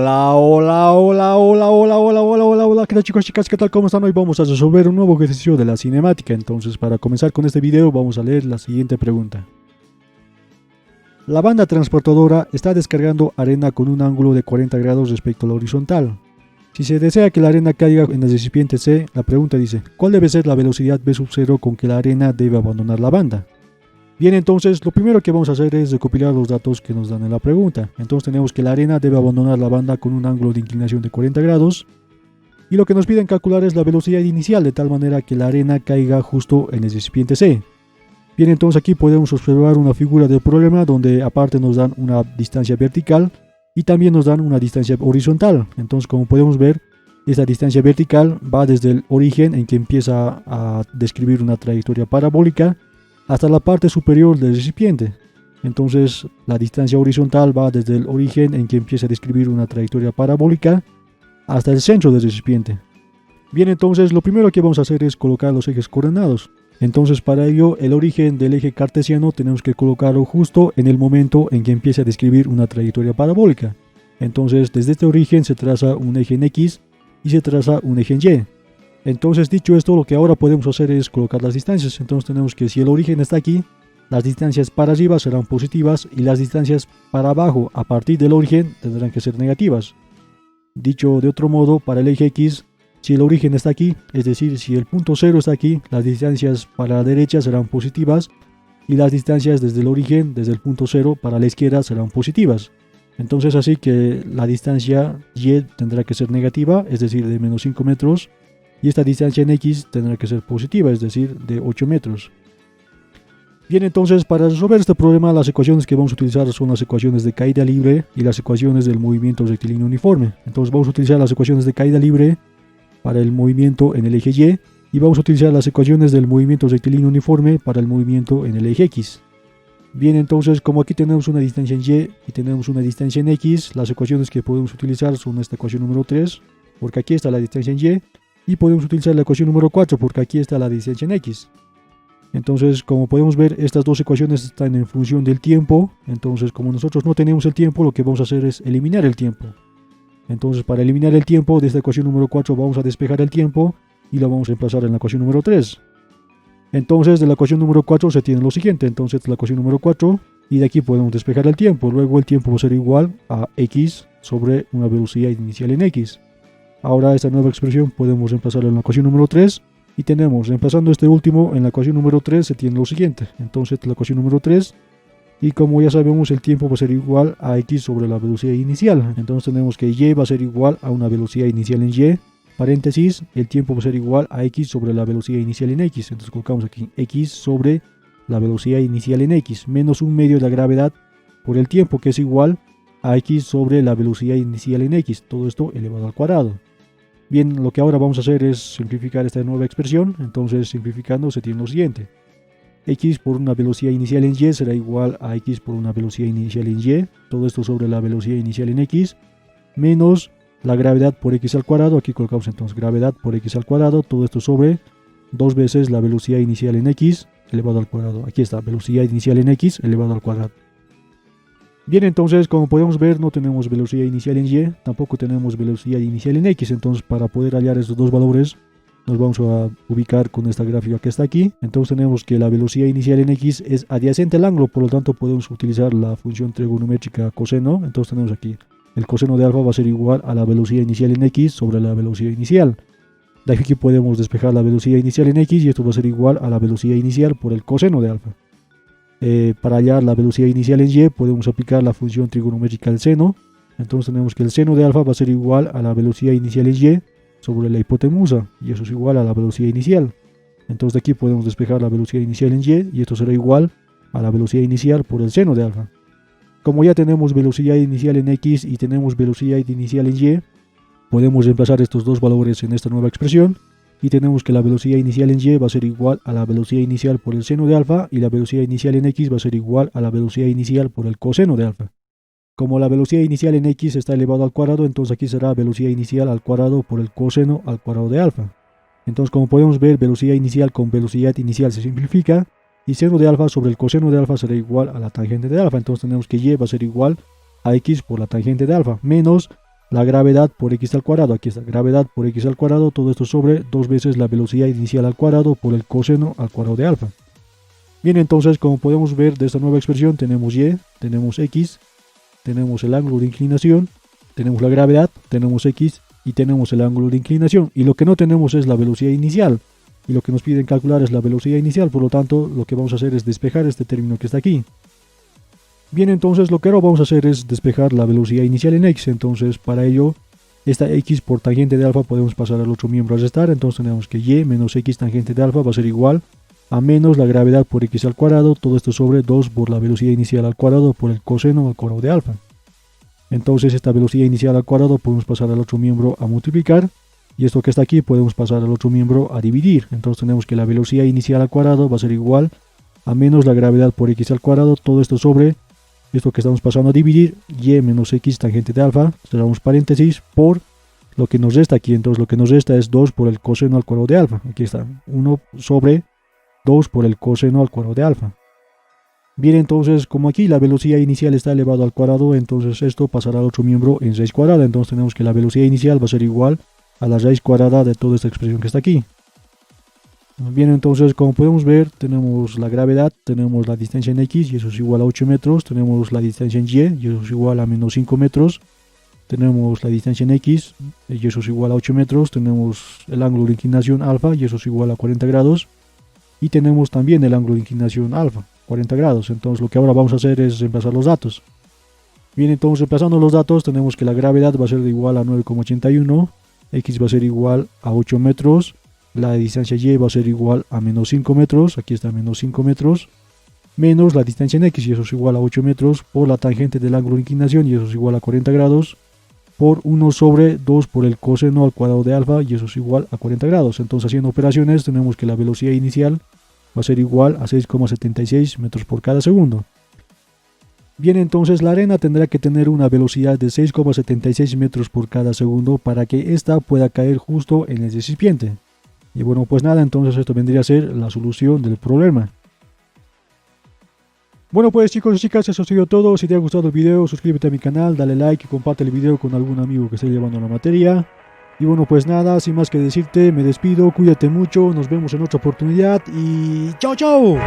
Hola, hola, hola, hola, hola, hola, hola, hola, hola, ¿qué tal chicos, chicas? ¿Qué tal? ¿Cómo están? Hoy vamos a resolver un nuevo ejercicio de la cinemática. Entonces, para comenzar con este video, vamos a leer la siguiente pregunta. La banda transportadora está descargando arena con un ángulo de 40 grados respecto a la horizontal. Si se desea que la arena caiga en el recipiente C, la pregunta dice, ¿cuál debe ser la velocidad v sub 0 con que la arena debe abandonar la banda? Bien, entonces lo primero que vamos a hacer es recopilar los datos que nos dan en la pregunta. Entonces tenemos que la arena debe abandonar la banda con un ángulo de inclinación de 40 grados. Y lo que nos piden calcular es la velocidad inicial, de tal manera que la arena caiga justo en el recipiente C. Bien, entonces aquí podemos observar una figura del problema donde aparte nos dan una distancia vertical y también nos dan una distancia horizontal. Entonces, como podemos ver, esta distancia vertical va desde el origen en que empieza a describir una trayectoria parabólica hasta la parte superior del recipiente. Entonces la distancia horizontal va desde el origen en que empieza a describir una trayectoria parabólica hasta el centro del recipiente. Bien, entonces lo primero que vamos a hacer es colocar los ejes coordenados. Entonces para ello el origen del eje cartesiano tenemos que colocarlo justo en el momento en que empiece a describir una trayectoria parabólica. Entonces desde este origen se traza un eje en X y se traza un eje en Y. Entonces, dicho esto, lo que ahora podemos hacer es colocar las distancias. Entonces tenemos que si el origen está aquí, las distancias para arriba serán positivas y las distancias para abajo a partir del origen tendrán que ser negativas. Dicho de otro modo, para el eje X, si el origen está aquí, es decir, si el punto 0 está aquí, las distancias para la derecha serán positivas y las distancias desde el origen, desde el punto 0 para la izquierda serán positivas. Entonces así que la distancia Y tendrá que ser negativa, es decir, de menos 5 metros. Y esta distancia en X tendrá que ser positiva, es decir, de 8 metros. Bien, entonces para resolver este problema las ecuaciones que vamos a utilizar son las ecuaciones de caída libre y las ecuaciones del movimiento rectilíneo uniforme. Entonces vamos a utilizar las ecuaciones de caída libre para el movimiento en el eje Y y vamos a utilizar las ecuaciones del movimiento rectilíneo uniforme para el movimiento en el eje X. Bien, entonces como aquí tenemos una distancia en Y y tenemos una distancia en X, las ecuaciones que podemos utilizar son esta ecuación número 3, porque aquí está la distancia en Y. Y podemos utilizar la ecuación número 4 porque aquí está la distancia en X. Entonces, como podemos ver, estas dos ecuaciones están en función del tiempo. Entonces, como nosotros no tenemos el tiempo, lo que vamos a hacer es eliminar el tiempo. Entonces, para eliminar el tiempo de esta ecuación número 4 vamos a despejar el tiempo y la vamos a emplazar en la ecuación número 3. Entonces, de la ecuación número 4 se tiene lo siguiente. Entonces, la ecuación número 4 y de aquí podemos despejar el tiempo. Luego el tiempo va a ser igual a X sobre una velocidad inicial en X. Ahora esta nueva expresión podemos reemplazarla en la ecuación número 3 y tenemos, reemplazando este último en la ecuación número 3 se tiene lo siguiente. Entonces la ecuación número 3 y como ya sabemos el tiempo va a ser igual a X sobre la velocidad inicial. Entonces tenemos que Y va a ser igual a una velocidad inicial en Y, paréntesis, el tiempo va a ser igual a X sobre la velocidad inicial en X. Entonces colocamos aquí X sobre la velocidad inicial en X menos un medio de la gravedad por el tiempo que es igual a X sobre la velocidad inicial en X. Todo esto elevado al cuadrado. Bien, lo que ahora vamos a hacer es simplificar esta nueva expresión. Entonces simplificando se tiene lo siguiente. X por una velocidad inicial en Y será igual a X por una velocidad inicial en Y. Todo esto sobre la velocidad inicial en X. Menos la gravedad por X al cuadrado. Aquí colocamos entonces gravedad por X al cuadrado. Todo esto sobre 2 veces la velocidad inicial en X elevado al cuadrado. Aquí está, velocidad inicial en X elevado al cuadrado. Bien, entonces como podemos ver no tenemos velocidad inicial en Y, tampoco tenemos velocidad inicial en X, entonces para poder hallar estos dos valores nos vamos a ubicar con esta gráfica que está aquí. Entonces tenemos que la velocidad inicial en X es adyacente al ángulo, por lo tanto podemos utilizar la función trigonométrica coseno. Entonces tenemos aquí el coseno de alfa va a ser igual a la velocidad inicial en X sobre la velocidad inicial. De aquí podemos despejar la velocidad inicial en X y esto va a ser igual a la velocidad inicial por el coseno de alfa. Para hallar la velocidad inicial en Y podemos aplicar la función trigonométrica del seno. Entonces tenemos que el seno de alfa va a ser igual a la velocidad inicial en Y sobre la hipotenusa y eso es igual a la velocidad inicial. Entonces de aquí podemos despejar la velocidad inicial en Y esto será igual a la velocidad inicial por el seno de alfa. Como ya tenemos velocidad inicial en X y tenemos velocidad inicial en Y, podemos reemplazar estos dos valores en esta nueva expresión. Y tenemos que la velocidad inicial en Y va a ser igual a la velocidad inicial por el seno de alfa y la velocidad inicial en X va a ser igual a la velocidad inicial por el coseno de alfa. Como la velocidad inicial en X está elevado al cuadrado, entonces aquí será velocidad inicial al cuadrado por el coseno al cuadrado de alfa. Entonces como podemos ver, velocidad inicial con velocidad inicial se simplifica y seno de alfa sobre el coseno de alfa será igual a la tangente de alfa. Entonces tenemos que Y va a ser igual a X por la tangente de alfa menos la gravedad por x al cuadrado. Aquí está, gravedad por x al cuadrado, todo esto sobre 2 veces la velocidad inicial al cuadrado por el coseno al cuadrado de alfa. Bien, entonces como podemos ver de esta nueva expresión tenemos y, tenemos x, tenemos el ángulo de inclinación, tenemos la gravedad, tenemos x y tenemos el ángulo de inclinación. Y lo que no tenemos es la velocidad inicial. Y lo que nos piden calcular es la velocidad inicial, por lo tanto lo que vamos a hacer es despejar este término que está aquí. Bien, entonces lo que ahora vamos a hacer es despejar la velocidad inicial en x. Entonces para ello, esta x por tangente de alfa podemos pasar al otro miembro a restar. Entonces tenemos que y menos x tangente de alfa va a ser igual a menos la gravedad por x al cuadrado, todo esto sobre 2 por la velocidad inicial al cuadrado por el coseno al cuadrado de alfa. Entonces esta velocidad inicial al cuadrado podemos pasar al otro miembro a multiplicar, y esto que está aquí podemos pasar al otro miembro a dividir. Entonces tenemos que la velocidad inicial al cuadrado va a ser igual a menos la gravedad por x al cuadrado, todo esto sobre esto que estamos pasando a dividir, y menos x tangente de alfa, cerramos paréntesis, por lo que nos resta aquí. Entonces lo que nos resta es 2 por el coseno al cuadrado de alfa. Aquí está, 1 sobre 2 por el coseno al cuadrado de alfa. Bien, entonces como aquí la velocidad inicial está elevado al cuadrado, entonces esto pasará al otro miembro en raíz cuadrada. Entonces tenemos que la velocidad inicial va a ser igual a la raíz cuadrada de toda esta expresión que está aquí. Bien, entonces como podemos ver tenemos la gravedad, tenemos la distancia en x y eso es igual a 8 metros, tenemos la distancia en y eso es igual a menos 5 metros, tenemos la distancia en x y eso es igual a 8 metros, tenemos el ángulo de inclinación alfa y eso es igual a 40 grados. Y tenemos también el ángulo de inclinación alfa, 40 grados. Entonces lo que ahora vamos a hacer es reemplazar los datos. Bien, entonces reemplazando los datos tenemos que la gravedad va a ser igual a 9,81, x va a ser igual a 8 metros, la distancia y va a ser igual a menos 5 metros, aquí está menos 5 metros, menos la distancia en x y eso es igual a 8 metros por la tangente del ángulo de inclinación y eso es igual a 40 grados, por 1 sobre 2 por el coseno al cuadrado de alfa y eso es igual a 40 grados. Entonces haciendo operaciones tenemos que la velocidad inicial va a ser igual a 6,76 metros por cada segundo. Bien, entonces la arena tendrá que tener una velocidad de 6,76 metros por cada segundo para que ésta pueda caer justo en el recipiente. Y bueno, pues nada, entonces esto vendría a ser la solución del problema. Bueno, pues chicos y chicas, eso ha sido todo. Si te ha gustado el video, suscríbete a mi canal, dale like y comparte el video con algún amigo que esté llevando la materia. Y bueno, pues nada, sin más que decirte, me despido, cuídate mucho, nos vemos en otra oportunidad y ¡chao, chao!